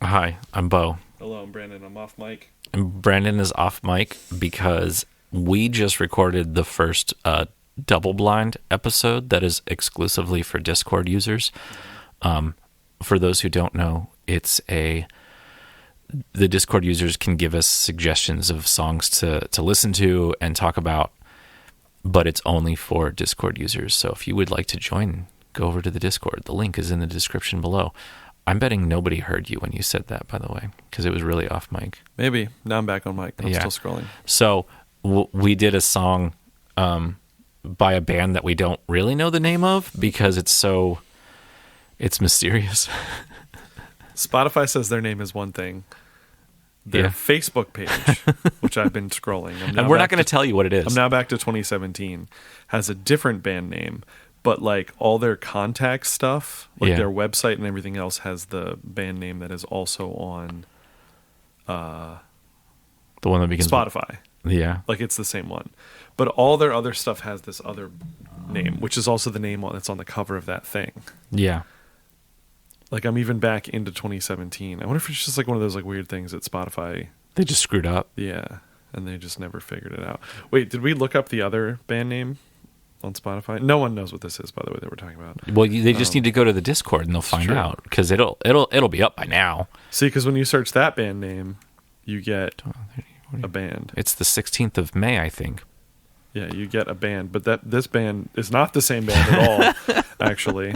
Hi, I'm Bo. Hello, I'm Brandon. I'm off mic. And Brandon is off mic because we just recorded the first double blind episode that is exclusively for Discord users. For those who don't know, the Discord users can give us suggestions of songs to listen to and talk about, but it's only for Discord users. So if you would like to join, go over to the Discord. The link is in the description below. I'm betting nobody heard you when you said that, by the way, because it was really off mic. Maybe. Now I'm back on mic. I'm still scrolling. So we did a song by a band that we don't really know the name of because it's mysterious. Spotify says their name is one thing. Their Facebook page, which I've been scrolling. And we're not going to tell you what it is. I'm now back to 2017. Has a different band name. But like all their contact stuff, like their website and everything else has the band name that is also on the one that begins Spotify. Yeah. Like it's the same one. But all their other stuff has this other name, which is also the name that's on the cover of that thing. Yeah. Like I'm even back into 2017. I wonder if it's just like one of those like weird things that Spotify... They just screwed up. Yeah. And they just never figured it out. Wait, did we look up the other band name on Spotify? No one knows what this is, by the way, that we're talking about. Well, they just need to go to the Discord and they'll find out because it'll be up by now. See, because when you search that band name, you get a band. It's the 16th of May, I think. Yeah, you get a band, but this band is not the same band at all. Actually,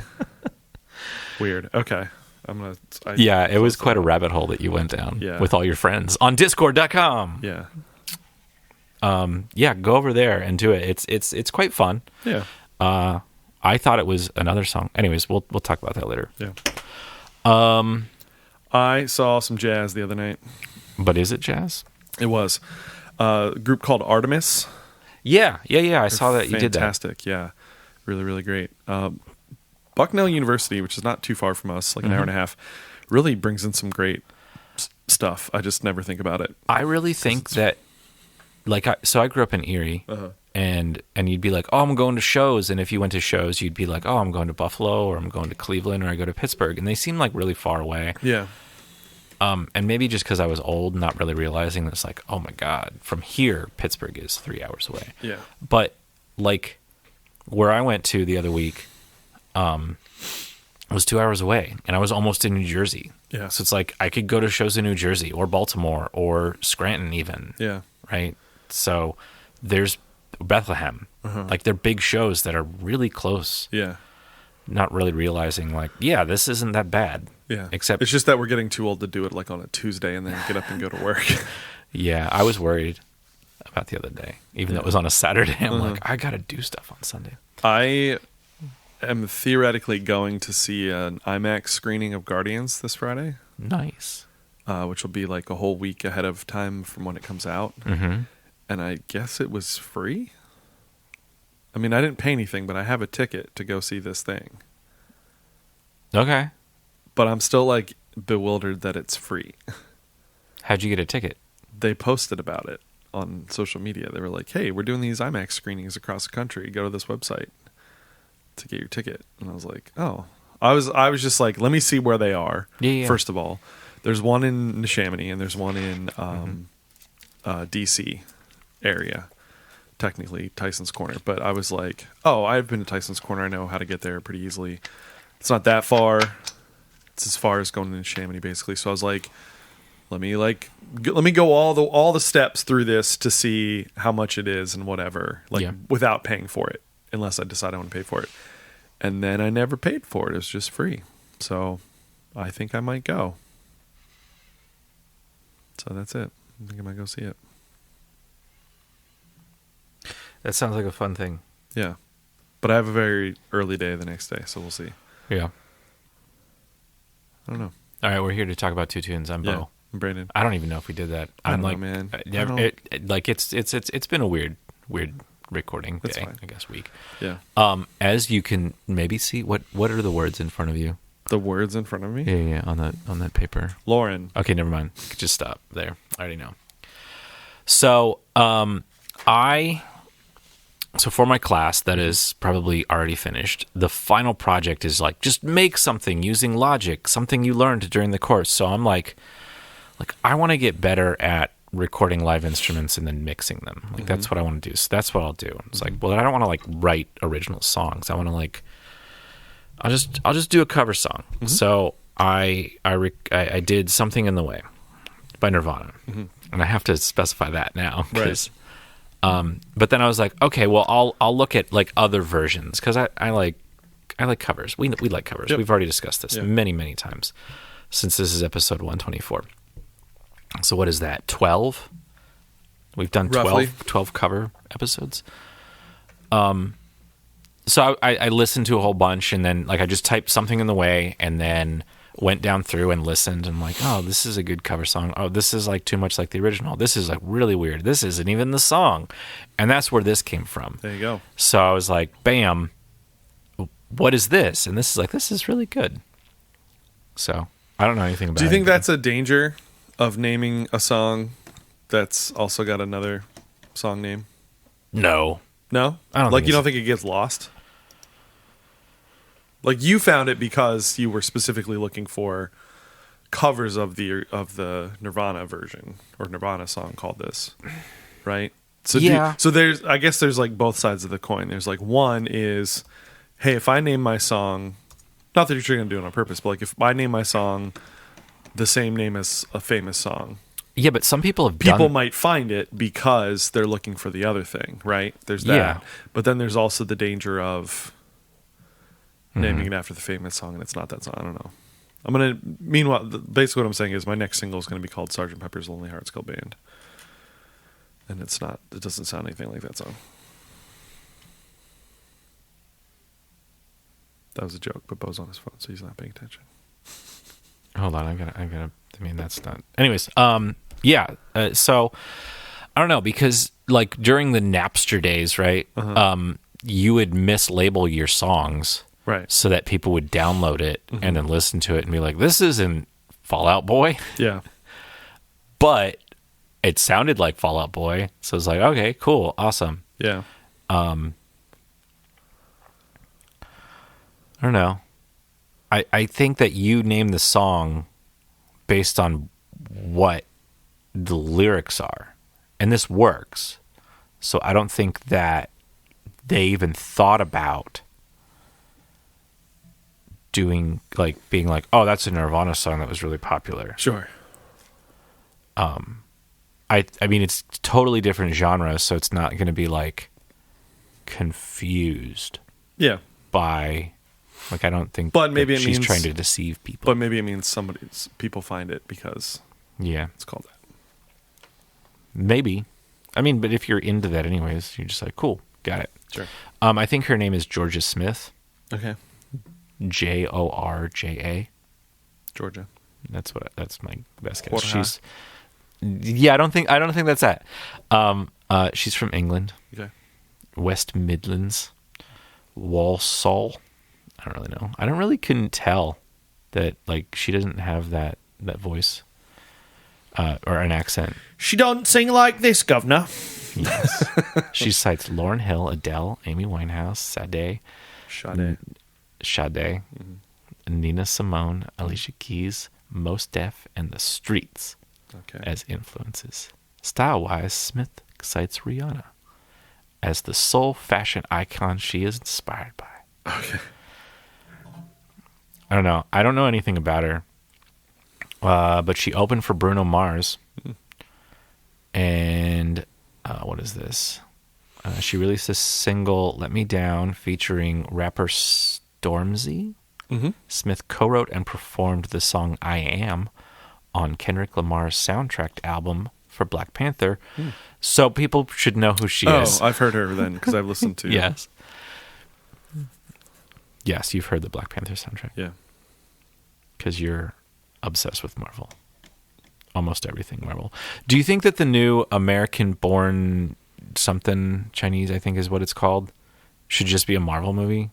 weird. Okay, it was quite a rabbit hole that you went down with all your friends on Discord.com. Yeah. Go over there and do it. It's quite fun. Yeah. I thought it was another song. Anyways, we'll talk about that later. Yeah. I saw some jazz the other night. But is it jazz? It was a group called Artemis. Yeah. I saw that you did that. Fantastic. Yeah. Really, really great. Bucknell University, which is not too far from us, like an hour and a half, really brings in some great stuff. I just never think about it. I really think that. So I grew up in Erie, and you'd be like, oh, I'm going to shows. And if you went to shows, you'd be like, oh, I'm going to Buffalo, or I'm going to Cleveland, or I go to Pittsburgh. And they seem like really far away. Yeah. And maybe just because I was old, not really realizing this, like, oh my God, from here, Pittsburgh is 3 hours away. Yeah. But like where I went to the other week was 2 hours away, and I was almost in New Jersey. Yeah. So it's like I could go to shows in New Jersey or Baltimore or Scranton even. Yeah. Right. So there's Bethlehem, like they're big shows that are really close. Yeah. Not really realizing like, this isn't that bad. Yeah. Except it's just that we're getting too old to do it like on a Tuesday and then get up and go to work. Yeah. I was worried about the other day, even though it was on a Saturday. I'm like, I got to do stuff on Sunday. I am theoretically going to see an IMAX screening of Guardians this Friday. Nice. Which will be like a whole week ahead of time from when it comes out. Mm-hmm. And I guess it was free. I mean, I didn't pay anything, but I have a ticket to go see this thing. Okay. But I'm still like bewildered that it's free. How'd you get a ticket? They posted about it on social media. They were like, hey, we're doing these IMAX screenings across the country. Go to this website to get your ticket. And I was like, oh. I was just like, let me see where they are, first of all. There's one in Neshaminy and there's one in D.C. area, technically Tyson's Corner. But I was like, oh, I've been to Tyson's Corner. I know how to get there pretty easily. It's not that far. It's as far as going to Neshaminy, basically. So I was like, let me go all the steps through this to see how much it is and whatever, without paying for it, unless I decide I want to pay for it. And then I never paid for it. It was just free. So I think I might go. So that's it. I think I might go see it. That sounds like a fun thing. Yeah. But I have a very early day the next day, so we'll see. Yeah. I don't know. All right, we're here to talk about Two Tunes. I'm Bo. I'm Brandon. I don't even know if we did that. I I'm don't like, know, man. It's been a weird recording That's day, fine. I guess, week. Yeah. As you can maybe see, what are the words in front of you? The words in front of me? Yeah, on that paper. Lauren. Okay, never mind. Just stop there. I already know. So, I So for my class that is probably already finished, the final project is like, just make something using Logic, something you learned during the course. So I'm like I want to get better at recording live instruments and then mixing them. Like that's what I want to do. So that's what I'll do. It's like, well, I don't want to like write original songs. I want to like, I'll just do a cover song. So I did Something in the Way by Nirvana, and I have to specify that now because. But then I was like, okay, well, I'll look at like other versions because I like covers. We like covers. Yep. We've already discussed this many times since this is episode 124. So what is that? 12? We've done 12 cover episodes. So I listened to a whole bunch, and then like I just typed Something in the Way, and then went down through and listened, and like, oh, this is a good cover song. Oh, this is like too much like the original. This is like really weird. This isn't even the song, and that's where this came from. There you go. So I was like, bam, what is this? And this is really good. So I don't know anything about it. Do you think that's a danger of naming a song that's also got another song name? No. No? I don't like think you don't think it gets lost? Like you found it because you were specifically looking for covers of the Nirvana version or Nirvana song called this, right? So yeah. So there's I guess there's like both sides of the coin. There's like one is, hey, if I name my song, not that you're going to do it on purpose, but like if I name my song the same name as a famous song. Yeah, but some people might find it because they're looking for the other thing, right? There's that. Yeah. But then there's also the danger of naming it after the famous song and it's not that song. I don't know. Meanwhile, basically what I'm saying is my next single is going to be called Sgt. Pepper's Lonely Hearts Club Band. And it doesn't sound anything like that song. That was a joke, but Bo's on his phone, so he's not paying attention. Hold on, I mean, that's not. Anyways, yeah. So I don't know, because like during the Napster days, right? You would mislabel your songs, right? So that people would download it and then listen to it and be like, "This isn't Fall Out Boy." Yeah. But it sounded like Fall Out Boy, so it's like, okay, cool, awesome. Yeah. I don't know. I think that you name the song based on what the lyrics are, and this works. So I don't think that they even thought about being like, oh, that's a Nirvana song that was really popular. Sure. I mean, it's totally different genre, so it's not going to be like confused. Yeah. By. Like, I don't think but maybe she's trying to deceive people. But maybe it means people find it because it's called that. Maybe. I mean, but if you're into that anyways, you're just like, cool, got it. Sure. I think her name is Jorja Smith. Okay. Jorja. Georgia. That's my best guess. Jorja. She's. Yeah, I don't think that's that. She's from England. Okay. West Midlands. Walsall. I don't really know. I don't really couldn't tell that like she doesn't have that voice or an accent. She don't sing like this, governor. Yes. She cites Lauryn Hill, Adele, Amy Winehouse, Sade, Nina Simone, Alicia Keys, Mos Def, and The Streets as influences. Style-wise, Smith cites Rihanna as the sole fashion icon she is inspired by. Okay. I don't know. I don't know anything about her. But she opened for Bruno Mars. And what is this? She released this single, Let Me Down, featuring rapper Stormzy. Smith co-wrote and performed the song I Am on Kendrick Lamar's soundtrack album for Black Panther. So people should know who she is. Oh, I've heard her then because I've listened to Yes. Yes, you've heard the Black Panther soundtrack. Yeah. Because you're obsessed with Marvel. Almost everything Marvel. Do you think that the new American-born something Chinese, I think is what it's called, should just be a Marvel movie?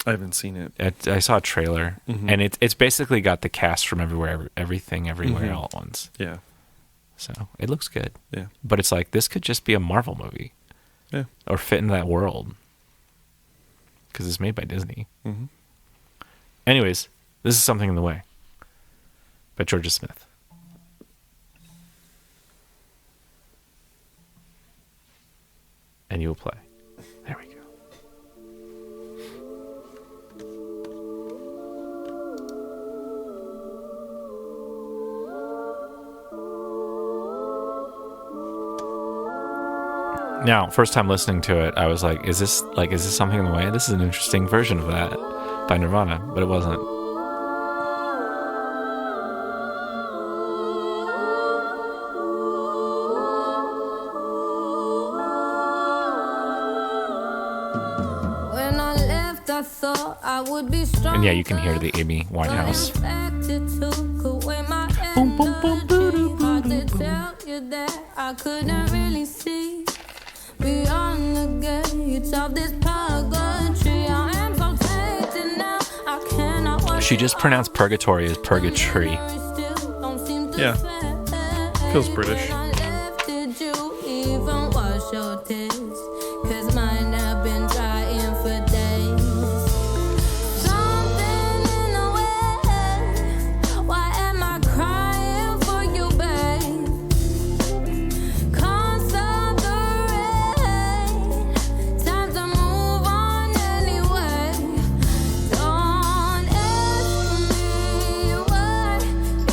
I haven't seen it. I saw a trailer, and it's basically got the cast from everything, everywhere, all at once. Yeah. So it looks good. Yeah. But it's like, this could just be a Marvel movie. Yeah. or fit into that world because it's made by Disney. Mm-hmm. Anyways, this is Something in the Way by Jorja Smith. And you will play. There we go. Now, first time listening to it, I was like, is this Something in the Way? This is an interesting version of that by Nirvana, but it wasn't. When I left, I thought I would be strong. And yeah, you can hear the Amy Winehouse. Boom, boom, boom, boom, boom, boom. Tell you that I couldn't really see beyond the gates of this purgatory. I am so tainted now. I cannot watch. She just pronounced purgatory as purgatory. Yeah. Feels British. Did you even wash your tears? 'Cause mine have been drying for days. Something in the way. Why am I crying for you, babe? Can't stop the rain. Time to move on anyway. Don't ask me what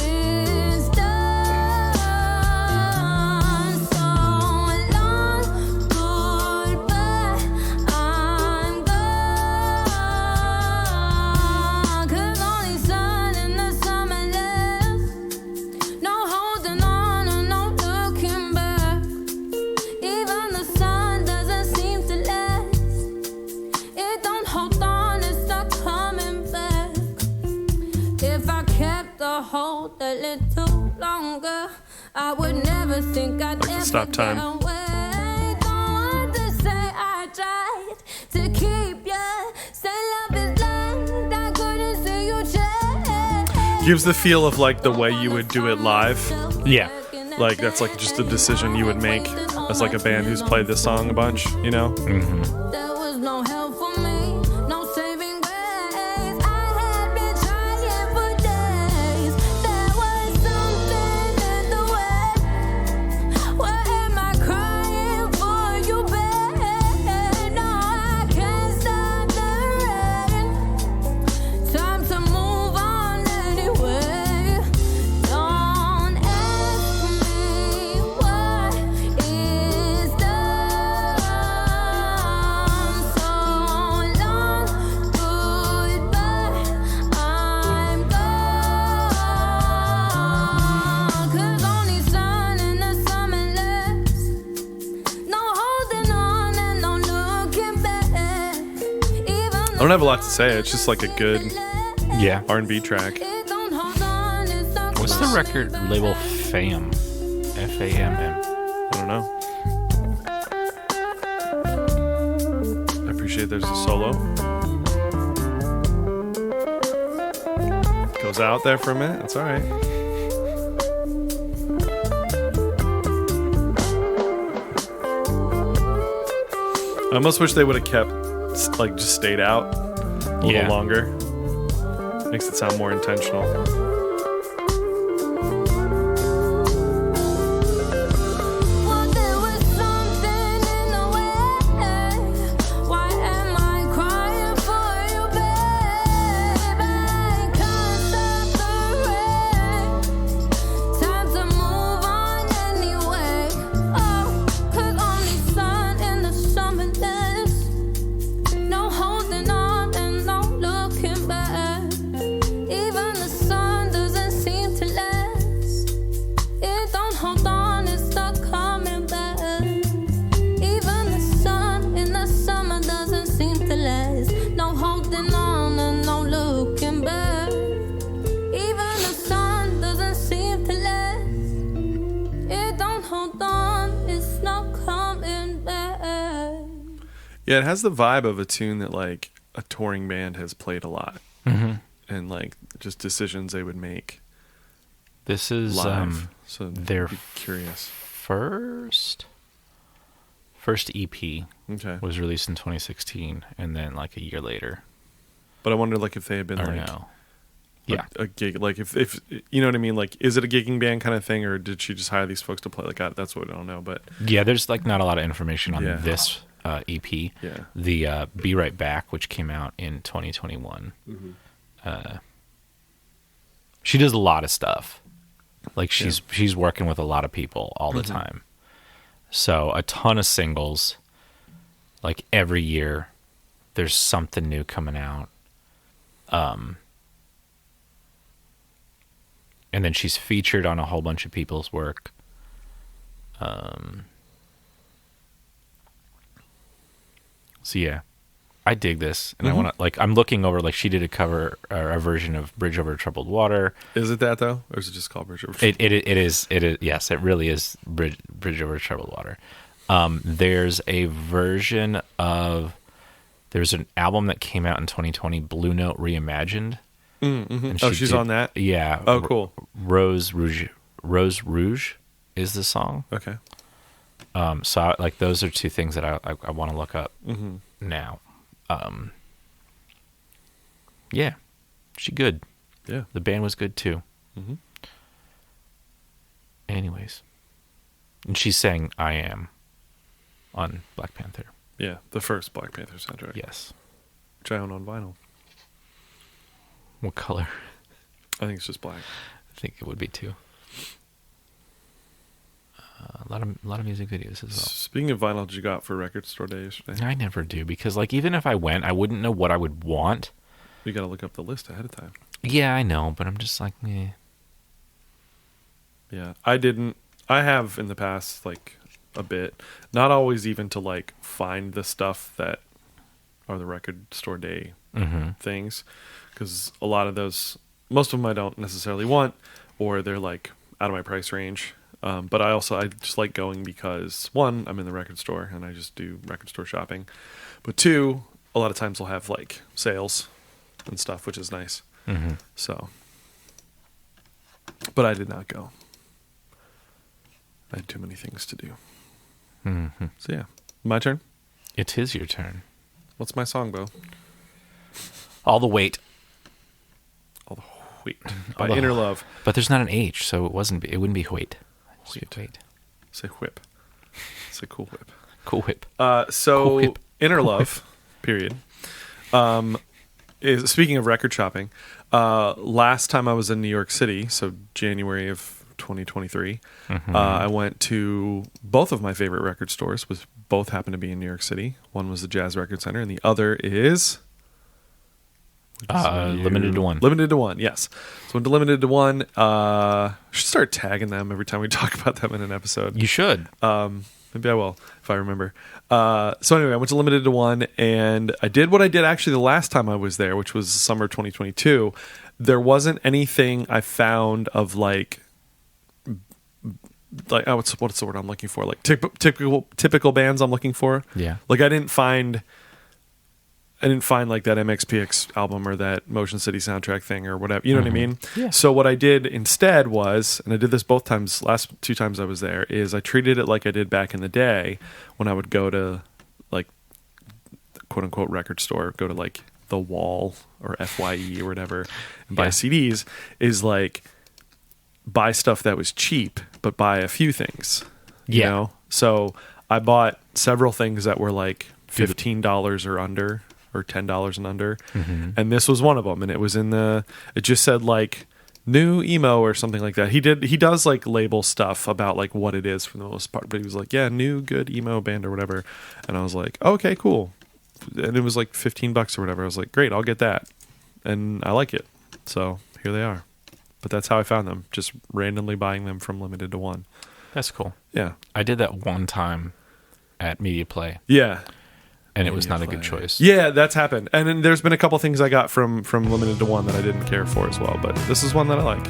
is done. So long, goodbye, I'm gone. 'Cause only sun in the summer left. No holding on and no looking back. Even the sun doesn't seem to last. It don't hold on, it's not coming back. If I kept the hold a little longer, I would never think I'd ever stop time. get away. Don't want to say I tried to keep you. Say love is blind, I couldn't see you change. Gives the feel of like the way you would do it live. Yeah. Like that's like just a decision you would make as like a band who's played this song a bunch, you know? There was no help for me, no saving grace. I had been trying for days. There was something in the way. Why am I crying for you, babe? No, I can't stop the rain. Time to move on anyway. Don't ask me what is done. So long, goodbye, I'm gone. 'Cause only sun in the summer left. No holding on and no looking back. I don't have a lot to say. It's just like a good Yeah. R&B track. What's the record label? FAM. FAMM. I don't know. I appreciate there's a solo. Goes out there for a minute. It's all right. I almost wish they would have kept, like, just stayed out a little Yeah. longer. Makes it sound more intentional. Well, there was something in the way. Why am I crying for you, babe? I can't stop the rain. Time to move on anyway. Oh, 'cause only sun in the summer days. No holding on and no looking back. Even the sun doesn't seem to last. It don't hold on, it's not coming back. Even the sun in the summer doesn't seem to last. No holding on and no looking back. Even the sun doesn't seem to last. It don't hold on, it's not coming back. Yeah, it has the vibe of a tune that, like, a touring band has played a lot. And, like, just decisions they would make This is live. So their I'd be curious. first First EP Okay. was released in 2016, and then like a year later. But I wonder, like, if they had been Or like no. Yeah. a gig, like if you know what I mean, like, is it a gigging band kind of thing, or did she just hire these folks to play? Like, that's what I don't know. But Yeah, there's like not a lot of information on Yeah. this EP. yeah, The Be Right Back, which came out in 2021. She does a lot of stuff. Like she's working with a lot of people all the time. So a ton of singles. Like every year, there's something new coming out. And then she's featured on a whole bunch of people's work. So yeah, I dig this, and I want to like. I'm looking over like she did a cover or a version of "Bridge Over Troubled Water." is it that though, or is it just called Bridge Over? It is yes, it really is Bridge Over Troubled Water. There's a version of there's an album that came out in 2020, Blue Note Reimagined. And Oh, she's on that. Yeah. Oh, cool. Rose Rouge is the song. Okay. So like those are two things that I want to look up now. Yeah, she good. Yeah. The band was good too. Mhm. Anyways, and she sang "I Am" on Black Panther. Yeah, the first Black Panther soundtrack. Yes. Which I own on vinyl. What color? I think it's just black. I think it would be too. A lot of music videos as well. Speaking of vinyl, did you go out for record store day yesterday? I never do because like even if I went, I wouldn't know what I would want. You got to look up the list ahead of time. Yeah, I know, but I'm just like, eh. Yeah, I didn't. I have in the past, like, a bit. Not always even to, like, find the stuff that are the record store day things. Because a lot of those, most of them I don't necessarily want, or they're, like, out of my price range. But I just like going because, one, I'm in the record store, and I just do record store shopping. But two, a lot of times they'll have, like, sales and stuff, which is nice. So, but I did not go. I had too many things to do. So yeah, my turn. It is your turn. What's my song, Bo? All the weight, All the Wait by Innerlove. but there's not an H, so it wouldn't be Hoyt. Wait. Say whip. Say cool whip. Cool whip. So Cool whip. Innerlove, period. Is speaking of record shopping. Last time I was in New York City, so January of 2023, I went to both of my favorite record stores. Both happen to be in New York City. One was the Jazz Record Center, and the other is Limited to One. Limited to One, yes. So went to Limited to One. Should start tagging them every time we talk about them in an episode. You should. Maybe I will if I remember. So anyway, I went to Limited to One, and I did what I did actually the last time I was there, which was summer 2022. There wasn't anything I found of like what's the word I'm looking for? Like typical bands I'm looking for. Yeah. Like I didn't find like that MXPX album or that Motion City soundtrack thing or whatever. You know what I mean? Yeah. So what I did instead was, and I did this both times, last two times I was there, is I treated it like I did back in the day when I would go to like quote unquote record store, go to like the Wall or FYE or whatever and buy CDs, is like buy stuff that was cheap, but buy a few things. You know? So I bought several things that were like $15 or under, or $10 and under. And this was one of them. And it was it just said like new emo or something like that. He does like label stuff about like what it is for the most part, but he was like, yeah, new good emo band or whatever. And I was like, okay, cool. And it was like $15 or whatever. I was like, great, I'll get that. And I like it. So here they are. But that's how I found them. Just randomly buying them from Limited to One. That's cool. Yeah. I did that one time at Media Play, Yeah. and it was not a good choice. Yeah, that's happened. And then there's been a couple things I got from Limited to One that I didn't care for as well. But this is one that I like.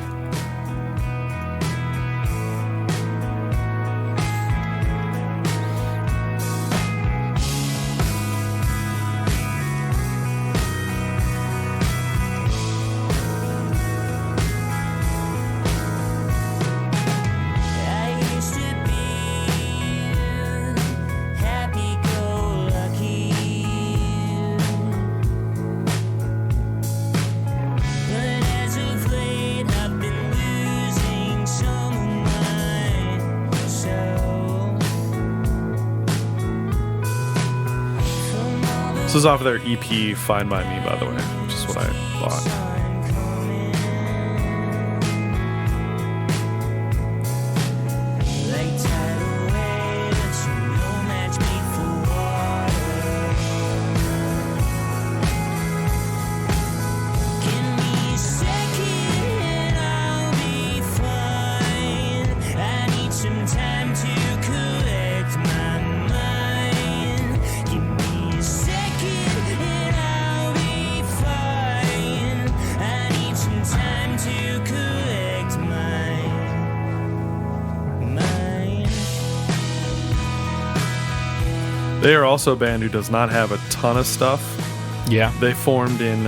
I used to be in happy This is off of their EP Fine By Me, by the way, which is what I bought. They are also a band who does not have a ton of stuff. Yeah. They formed in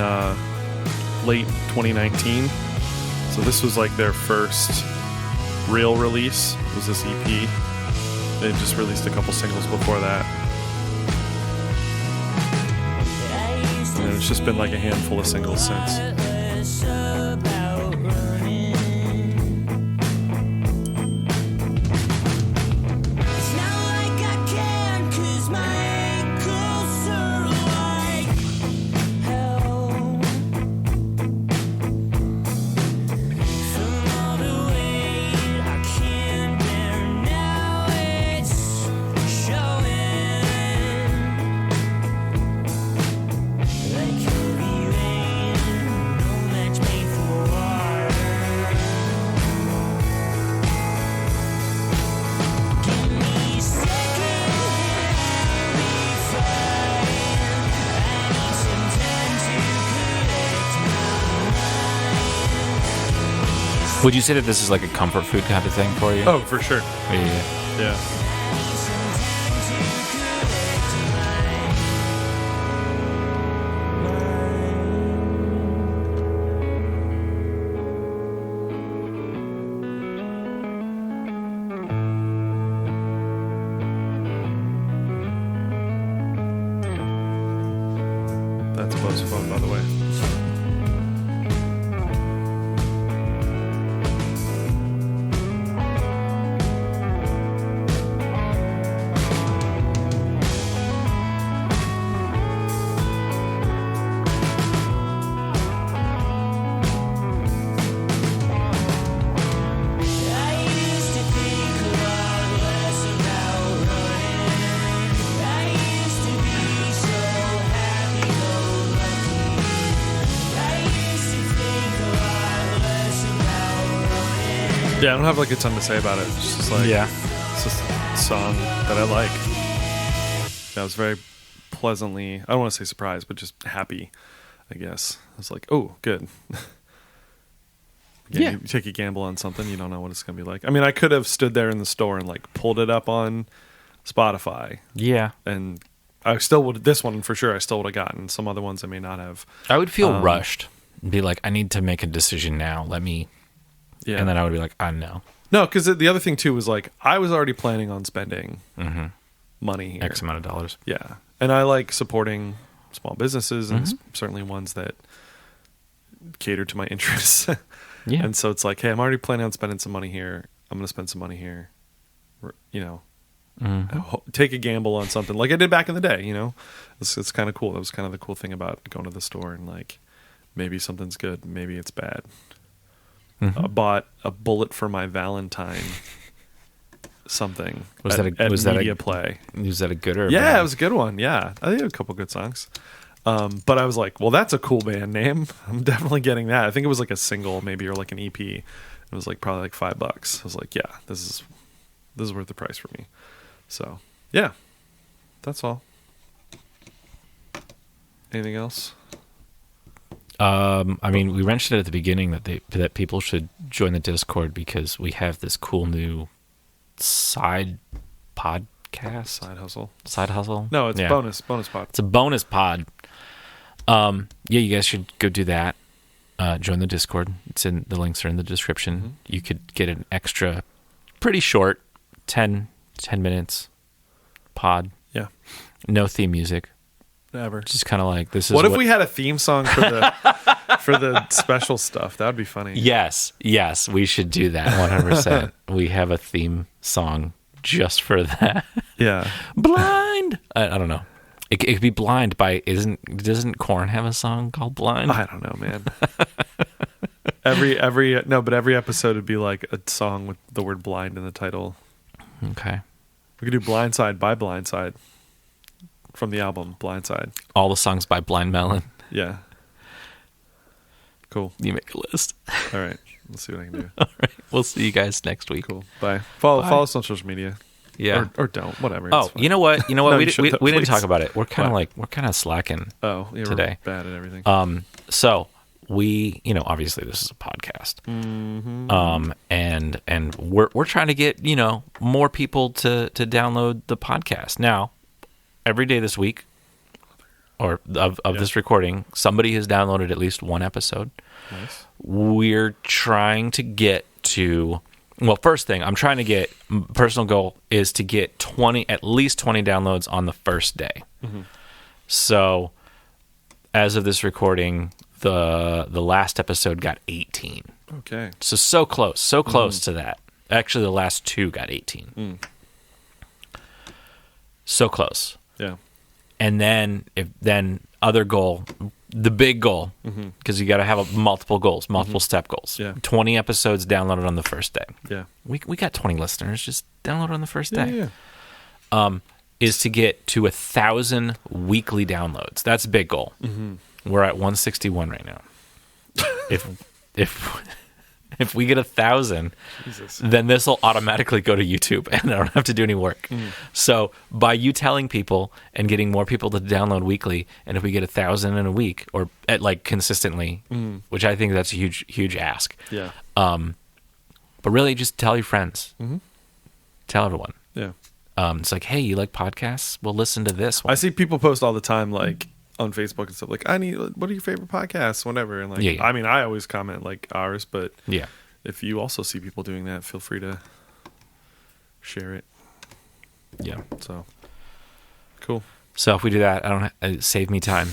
late 2019. So this was like their first real release, was this EP. They just released a couple singles before that. And it's just been like a handful of singles since. Would you say that this is like a comfort food kind of thing for you? Oh, for sure. Yeah. Yeah. That's Buzz phone, by the way. Yeah, I don't have like a ton to say about it. It's just like, it's just a song that I like. Yeah, I was very pleasantly, I don't want to say surprised, but just happy, I guess. I was like, oh, good. Yeah. You take a gamble on something, you don't know what it's going to be like. I mean, I could have stood there in the store and like pulled it up on Spotify. Yeah. And I still would, this one for sure, I still would have gotten. Some other ones I may not have. I would feel rushed and be like, I need to make a decision now. Let me. Yeah. And then I would be like, I know. No, because the other thing too was like, I was already planning on spending money here. X amount of dollars. Yeah. And I like supporting small businesses and certainly ones that cater to my interests. Yeah. And so it's like, hey, I'm already planning on spending some money here. I'm going to spend some money here. You know, take a gamble on something like I did back in the day, you know? It's kind of cool. That was kind of the cool thing about going to the store and like, maybe something's good, maybe it's bad. I bought a Bullet for My Valentine something Was at that Media a Play. Was that a good or a Yeah, bad? it was a good one. Yeah, I think it had a couple good songs. But I was like, well, that's a cool band name. I'm definitely getting that. I think it was like a single maybe or like an EP. It was like probably like $5. I was like, yeah, this is worth the price for me. So yeah, that's all. Anything else? I mean, we mentioned it at the beginning that people should join the Discord because we have this cool new side podcast, side hustle. No, it's bonus pod. It's a bonus pod. Yeah, you guys should go do that. Join the Discord. The links are in the description. You could get an extra, pretty short, 10 minutes pod. Yeah. No theme music. Never. Just kind of like this is. What if we had a theme song for the for the special stuff? That would be funny. Yes, we should do that 100%. We have a theme song just for that. Yeah. Blind. I don't know. It could be Blind by doesn't Korn have a song called Blind? I don't know, man. But every episode would be like a song with the word blind in the title. Okay. We could do Blindside by Blindside from the album Blindside. All the songs by Blind Melon. Yeah. Cool. You make a list. All right. Let's see what I can do. All right. We'll see you guys next week. Cool. Bye. Follow us on social media. Yeah. Or don't. Whatever. Oh, It's fine. you know what? No, we you should, we didn't please. talk about it. We're kind What? of slacking. Oh, yeah, today. We're bad at everything. So we, obviously this is a podcast. Mm-hmm. And we're trying to get, more people to download the podcast. Now, every day this week or of this recording, somebody has downloaded at least one episode. Nice. We're trying to get to, well, first thing, I'm trying to get, personal goal is to get at least 20 downloads on the first day. Mm-hmm. So as of this recording, the last episode got 18. Okay. So close to that. Actually, the last two got 18. So close. Yeah. And then other goal, the big goal, because you got to have multiple goals, multiple step goals. Yeah. 20 episodes downloaded on the first day. Yeah. We got 20 listeners. Just download on the first Yeah. day. Yeah. Is to get to 1,000 weekly downloads. That's a big goal. Mm-hmm. We're at 161 right now. If we get 1,000, Jesus. then this will automatically go to YouTube, and I don't have to do any work. So by you telling people and getting more people to download weekly, and if we get 1,000 in a week or at consistently, which I think that's a huge ask. Yeah. But really, just tell your friends. Mm-hmm. Tell everyone. Yeah. It's like, hey, you like podcasts? Well, listen to this one. I see people post all the time, like on Facebook and stuff, like, what are your favorite podcasts? Whatever. And Yeah. I mean, I always comment like ours, but Yeah. if you also see people doing that, feel free to share it. Yeah. So cool. So if we do that, save me time,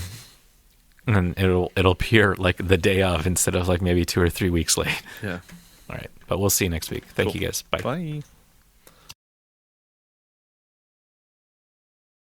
and it'll appear like the day of instead of like maybe 2 or 3 weeks late. Yeah. All right, but we'll see you next week. Thank Cool. you guys. Bye. Bye.